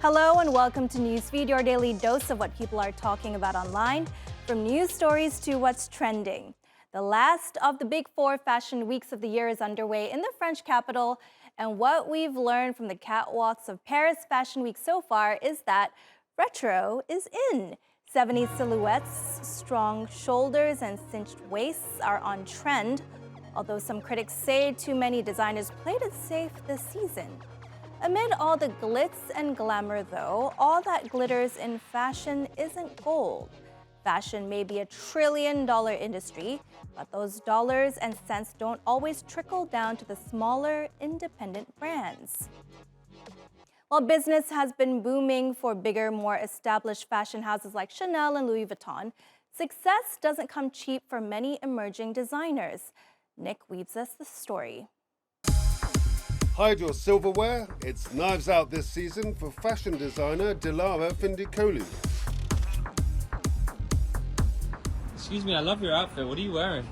Hello and welcome to Newsfeed, your daily dose of what people are talking about online, from news stories to what's trending. The last of the big four fashion weeks of the year is underway in the French capital, and what we've learned from the catwalks of Paris Fashion Week so far is that retro is in. 70s silhouettes, strong shoulders, and cinched waists are on trend, although some critics say too many designers played it safe this season. Amid all the glitz and glamour, though, all that glitters in fashion isn't gold. Fashion may be a trillion-dollar industry, but those dollars and cents don't always trickle down to the smaller, independent brands. While business has been booming for bigger, more established fashion houses like Chanel and Louis Vuitton, success doesn't come cheap for many emerging designers. Nick weaves us the story. Hide your silverware. It's knives out this season for fashion designer Dilara Findikoglu. Excuse me, I love your outfit. What are you wearing?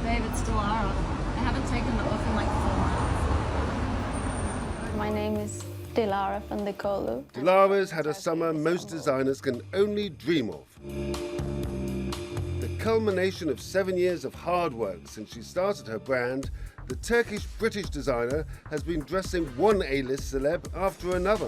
Babe, it's Dilara. I haven't taken it off in like 4 months. My name is Dilara Findikoglu. Dilara's had a summer most designers can only dream of. The culmination of 7 years of hard work since she started her brand, the Turkish-British designer has been dressing one A-list celeb after another.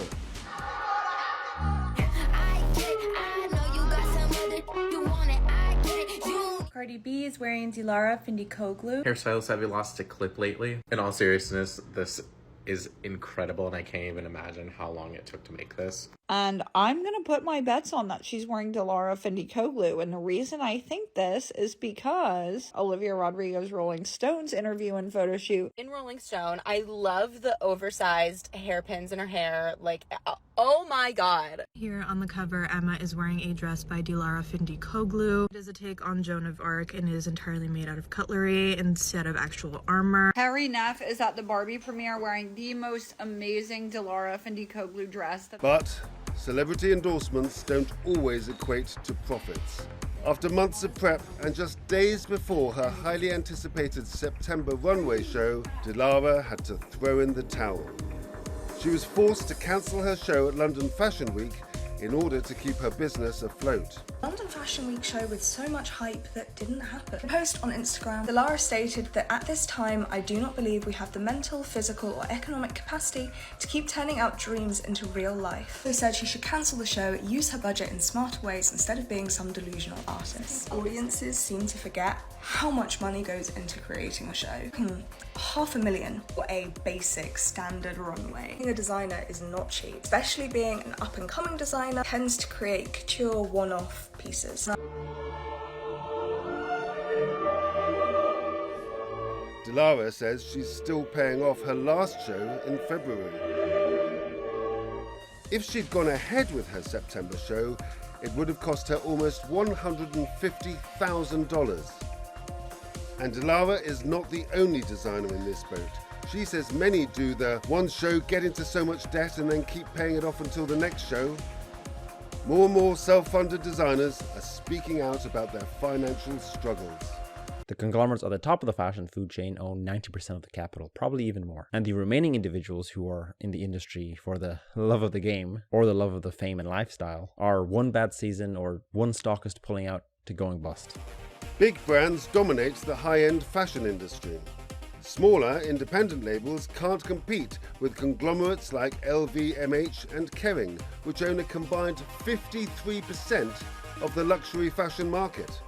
Cardi B is wearing Dilara Findikoglu. Hairstylists have lost a clip lately. In all seriousness, this is incredible and I can't even imagine how long it took to make this. And I'm going to put my bets on that she's wearing Dilara Findikoglu. And the reason I think this is because Olivia Rodrigo's Rolling Stone's interview and photo shoot. In Rolling Stone, I love the oversized hairpins in her hair. Like, oh my God. Here on the cover, Emma is wearing a dress by Dilara Findikoglu. It is a take on Joan of Arc and is entirely made out of cutlery instead of actual armor. Harry Neff is at the Barbie premiere wearing the most amazing Dilara Findikoglu dress. But celebrity endorsements don't always equate to profits. After months of prep and just days before her highly anticipated September runway show, Dilara had to throw in the towel. She was forced to cancel her show at London Fashion Week in order to keep her business afloat. London Fashion Week show with so much hype that didn't happen. In a post on Instagram, Dilara stated that at this time, I do not believe we have the mental, physical or economic capacity to keep turning out dreams into real life. They said she should cancel the show, use her budget in smarter ways instead of being some delusional artist. Audiences seem to forget how much money goes into creating a show. $500,000 for a basic standard runway. Being a designer is not cheap, especially being an up-and-coming designer tends to create couture one-off pieces. Dilara says she's still paying off her last show in February. If she'd gone ahead with her September show, it would have cost her almost $150,000. And Dilara is not the only designer in this boat. She says many do the one show, get into so much debt and then keep paying it off until the next show. More and more self-funded designers are speaking out about their financial struggles. The conglomerates at the top of the fashion food chain own 90% of the capital, probably even more. And the remaining individuals who are in the industry for the love of the game or the love of the fame and lifestyle are one bad season or one stockist pulling out to going bust. Big brands dominate the high-end fashion industry. Smaller, independent labels can't compete with conglomerates like LVMH and Kering, which own a combined 53% of the luxury fashion market.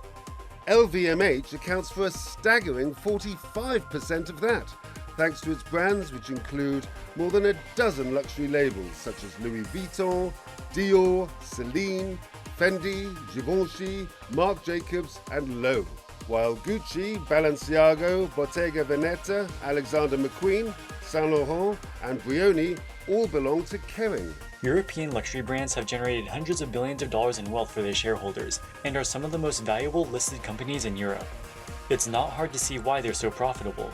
LVMH accounts for a staggering 45% of that, thanks to its brands which include more than a dozen luxury labels such as Louis Vuitton, Dior, Celine, Fendi, Givenchy, Marc Jacobs and Loewe, while Gucci, Balenciaga, Bottega Veneta, Alexander McQueen, Saint Laurent and Brioni all belong to Kering. European luxury brands have generated hundreds of billions of dollars in wealth for their shareholders and are some of the most valuable listed companies in Europe. It's not hard to see why they're so profitable.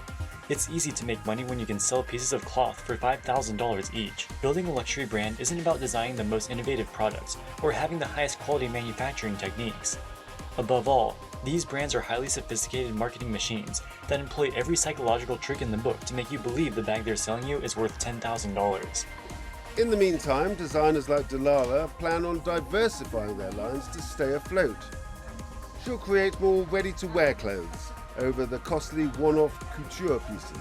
It's easy to make money when you can sell pieces of cloth for $5,000 each. Building a luxury brand isn't about designing the most innovative products or having the highest quality manufacturing techniques. Above all, these brands are highly sophisticated marketing machines that employ every psychological trick in the book to make you believe the bag they're selling you is worth $10,000. In the meantime, designers like Dilara plan on diversifying their lines to stay afloat. She'll create more ready-to-wear clothes over the costly one-off couture pieces.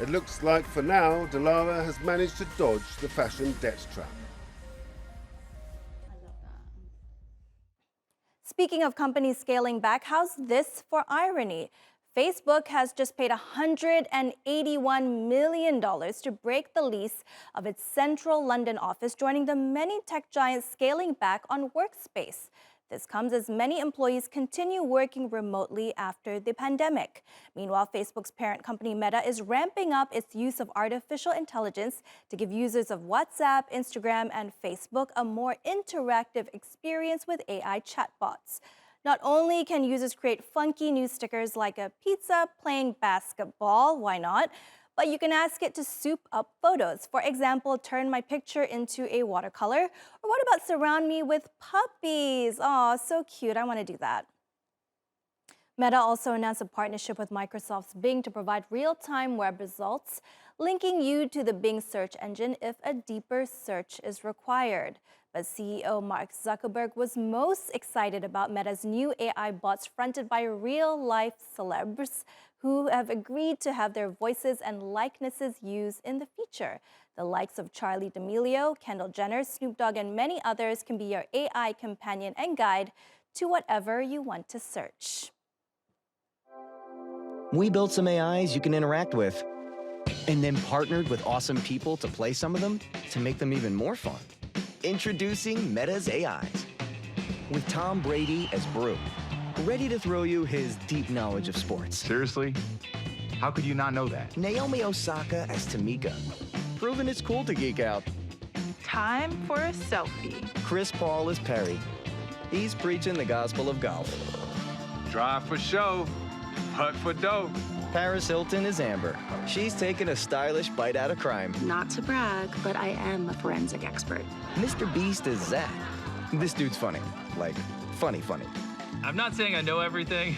It looks like for now, Dilara has managed to dodge the fashion debt trap. Speaking of companies scaling back, how's this for irony? Facebook has just paid $181 million to break the lease of its central London office, joining the many tech giants scaling back on workspace. This comes as many employees continue working remotely after the pandemic. Meanwhile, Facebook's parent company Meta is ramping up its use of artificial intelligence to give users of WhatsApp, Instagram, and Facebook a more interactive experience with AI chatbots. Not only can users create funky new stickers like a pizza playing basketball, why not? But you can ask it to soup up photos. For example, turn my picture into a watercolor. Or what about surround me with puppies? Aw, so cute, I want to do that. Meta also announced a partnership with Microsoft's Bing to provide real-time web results, linking you to the Bing search engine if a deeper search is required. But CEO Mark Zuckerberg was most excited about Meta's new AI bots fronted by real-life celebs who have agreed to have their voices and likenesses used in the feature. The likes of Charli D'Amelio, Kendall Jenner, Snoop Dogg, and many others can be your AI companion and guide to whatever you want to search. We built some AIs you can interact with, and then partnered with awesome people to play some of them to make them even more fun. Introducing Meta's AIs, with Tom Brady as Brew, ready to throw you his deep knowledge of sports. Seriously? How could you not know that? Naomi Osaka as Tamika, proving it's cool to geek out. Time for a selfie. Chris Paul as Perry. He's preaching the gospel of golf. Drive for show, putt for dough. Paris Hilton is Amber. She's taking a stylish bite out of crime. Not to brag, but I am a forensic expert. Mr. Beast is Zach. This dude's funny. Like, funny. I'm not saying I know everything.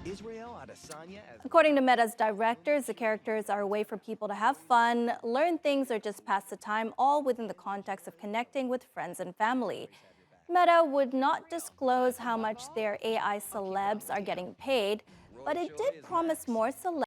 Israel Adesanya as... According to Meta's directors, the characters are a way for people to have fun, learn things, or just pass the time, all within the context of connecting with friends and family. Meta would not disclose how much their AI celebs are getting paid, but it did promise more celebs